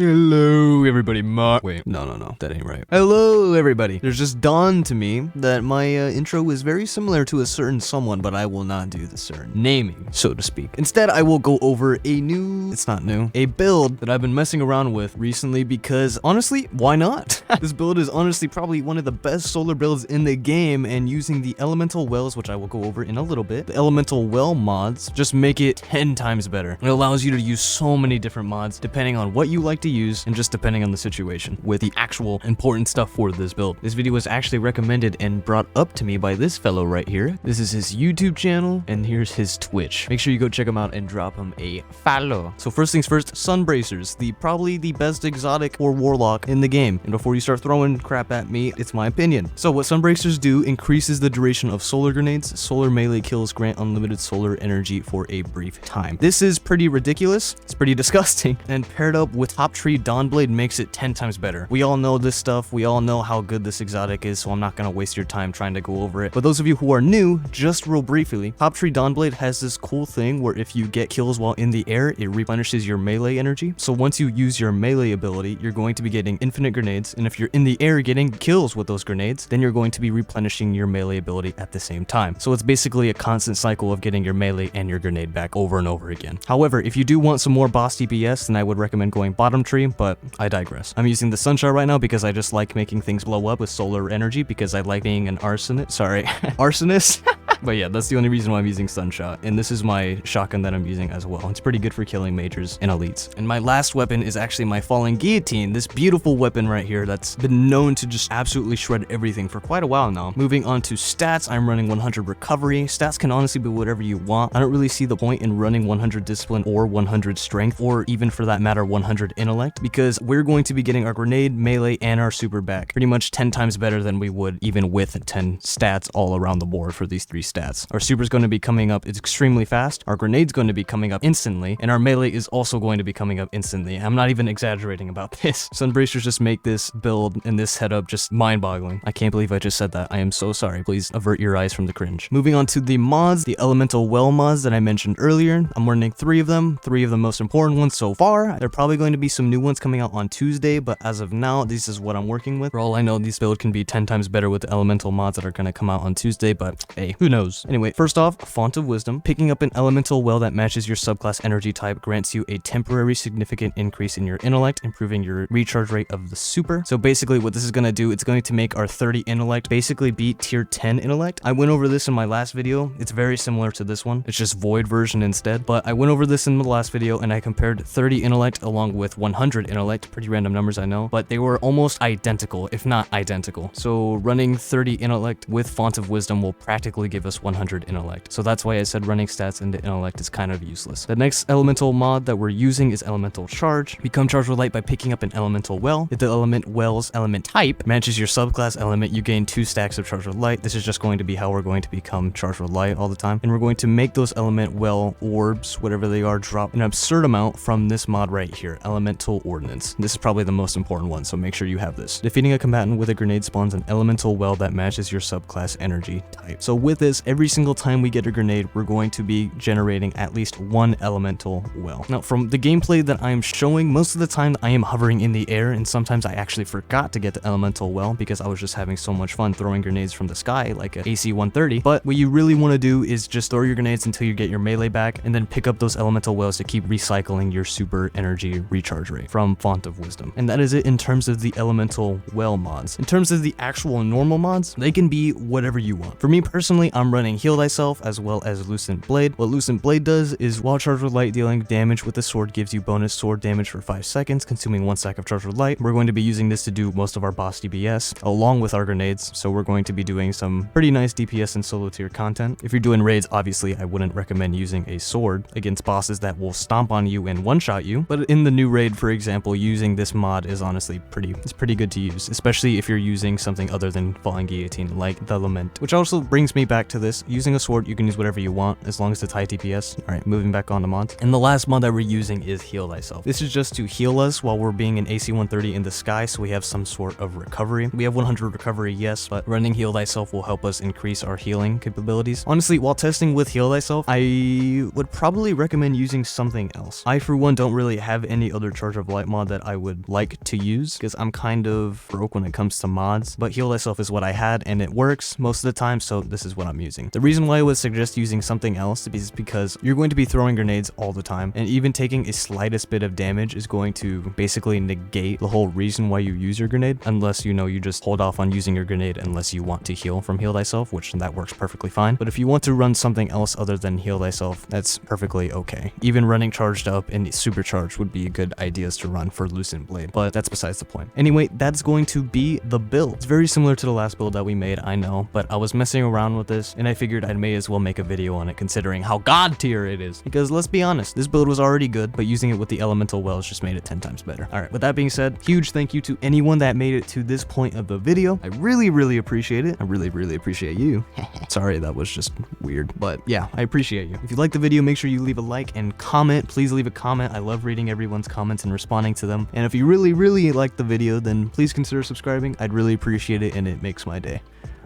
Hello, everybody. Wait, no, that ain't right. Hello, everybody. There's just dawned to me that my intro is very similar to a certain someone, but I will not do the certain naming, so to speak. Instead, I will go over a build that I've been messing around with recently because, honestly, why not? This build is honestly probably one of the best solar builds in the game, and using the elemental wells, which I will go over in a little bit, the elemental well mods just make it 10 times better. It allows you to use so many different mods depending on what you like to use and just depending on the situation with the actual important stuff for this build. This video was actually recommended and brought up to me by this fellow right here. This is his YouTube channel and here's his Twitch. Make sure you go check him out and drop him a follow. So first things first, Sunbracers, probably the best exotic or warlock in the game. And before you start throwing crap at me, it's my opinion. So what Sunbracers do increases the duration of solar grenades. Solar melee kills grant unlimited solar energy for a brief time. This is pretty ridiculous. It's pretty disgusting. And paired up with top tree Dawnblade makes it 10 times better. We all know this stuff. We all know how good this exotic is, so I'm not going to waste your time trying to go over it. But those of you who are new, just real briefly, top tree Dawnblade has this cool thing where if you get kills while in the air, it replenishes your melee energy. So once you use your melee ability, you're going to be getting infinite grenades, and if you're in the air getting kills with those grenades, then you're going to be replenishing your melee ability at the same time. So it's basically a constant cycle of getting your melee and your grenade back over and over again. However, if you do want some more boss DPS, then I would recommend going bottom tree, but I digress. I'm using the Sunshot right now because I just like making things blow up with solar energy because I like being an arsonist. But yeah, that's the only reason why I'm using Sunshot, and this is my shotgun that I'm using as well. It's pretty good for killing majors and elites. And my last weapon is actually my falling guillotine, this beautiful weapon right here that's been known to just absolutely shred everything for quite a while now. Moving on to stats, I'm running 100 recovery. Stats can honestly be whatever you want. I don't really see the point in running 100 discipline or 100 strength, or even for that matter 100 intellect, because we're going to be getting our grenade, melee, and our super back pretty much 10 times better than we would even with 10 stats all around the board for these 3 stats. Our super is going to be coming up, it's extremely fast, our grenade's going to be coming up instantly, and our melee is also going to be coming up instantly. I'm not even exaggerating about this. Sunbracers just make this build and this setup just mind-boggling. I can't believe I just said that. I am so sorry. Please avert your eyes from the cringe. Moving on to the mods, the elemental well mods that I mentioned earlier. I'm running 3 of them, 3 of the most important ones so far. There are probably going to be some new ones coming out on Tuesday, but as of now, this is what I'm working with. For all I know, this build can be 10 times better with the elemental mods that are going to come out on Tuesday, but hey, who knows? Anyway, first off, Font of Wisdom. Picking up an elemental well that matches your subclass energy type grants you a temporary significant increase in your intellect, improving your recharge rate of the super. So basically what this is going to do, it's going to make our 30 intellect basically beat tier 10 intellect. I went over this in my last video. It's very similar to this one. It's just void version instead, but I went over this in the last video and I compared 30 intellect along with 100 intellect. Pretty random numbers, I know, but they were almost identical, if not identical. So running 30 intellect with Font of Wisdom will practically give us 100 intellect. So that's why I said running stats into intellect is kind of useless. The next elemental mod that we're using is elemental charge. Become charged with light by picking up an elemental well. If the element well's element type matches your subclass element, you gain 2 stacks of charged with light. This is just going to be how we're going to become charged with light all the time. And we're going to make those element well orbs, whatever they are, drop an absurd amount from this mod right here, elemental ordnance. This is probably the most important one, so make sure you have this. Defeating a combatant with a grenade spawns an elemental well that matches your subclass energy type. So with this, every single time we get a grenade, we're going to be generating at least 1 elemental well. Now, from the gameplay that I'm showing, most of the time I am hovering in the air, and sometimes I actually forgot to get the elemental well because I was just having so much fun throwing grenades from the sky like an AC-130. But what you really want to do is just throw your grenades until you get your melee back, and then pick up those elemental wells to keep recycling your super energy recharge rate from Font of Wisdom. And that is it in terms of the elemental well mods. In terms of the actual normal mods, they can be whatever you want. For me personally, I'm running Heal Thyself as well as Lucent Blade. What Lucent Blade does is while charged with light, dealing damage with the sword gives you bonus sword damage for 5 seconds, consuming 1 stack of charged with light. We're going to be using this to do most of our boss DPS along with our grenades, so we're going to be doing some pretty nice DPS and solo tier content. If you're doing raids, obviously I wouldn't recommend using a sword against bosses that will stomp on you and one-shot you, but in the new raid, for example, using this mod is honestly pretty good to use, especially if you're using something other than falling guillotine like the Lament. Which also brings me back to this, using a sword you can use whatever you want as long as it's high DPS. Alright, moving back on to mods. And the last mod that we're using is Heal Thyself. This is just to heal us while we're being an AC-130 in the sky, so we have some sort of recovery. We have 100 recovery, yes, but running Heal Thyself will help us increase our healing capabilities. Honestly, while testing with Heal Thyself, I would probably recommend using something else. I, for one, don't really have any other Charge of Light mod that I would like to use, because I'm kind of broke when it comes to mods, but Heal Thyself is what I had and it works most of the time, so this is what I'm using. The reason why I would suggest using something else is because you're going to be throwing grenades all the time, and even taking a slightest bit of damage is going to basically negate the whole reason why you use your grenade, unless you know you just hold off on using your grenade unless you want to heal from Heal Thyself, which that works perfectly fine. But if you want to run something else other than Heal Thyself, that's perfectly okay. Even running charged up and supercharged would be good ideas to run for Lucent Blade, but that's besides the point. Anyway, that's going to be the build. It's very similar to the last build that we made, I know, but I was messing around with this and I figured I may as well make a video on it considering how god tier it is. Because let's be honest, this build was already good, but using it with the elemental wells just made it 10 times better. Alright, with that being said, huge thank you to anyone that made it to this point of the video. I really appreciate it. I really appreciate you. Sorry, that was just weird, but yeah, I appreciate you. If you like the video, make sure you leave a like and comment. Please leave a comment. I love reading everyone's comments and responding to them. And if you really like the video, then please consider subscribing. I'd really appreciate it and it makes my day.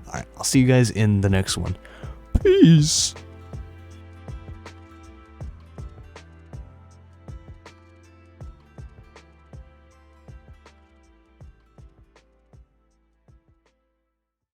Alright, I'll see you guys in the next one. Peace.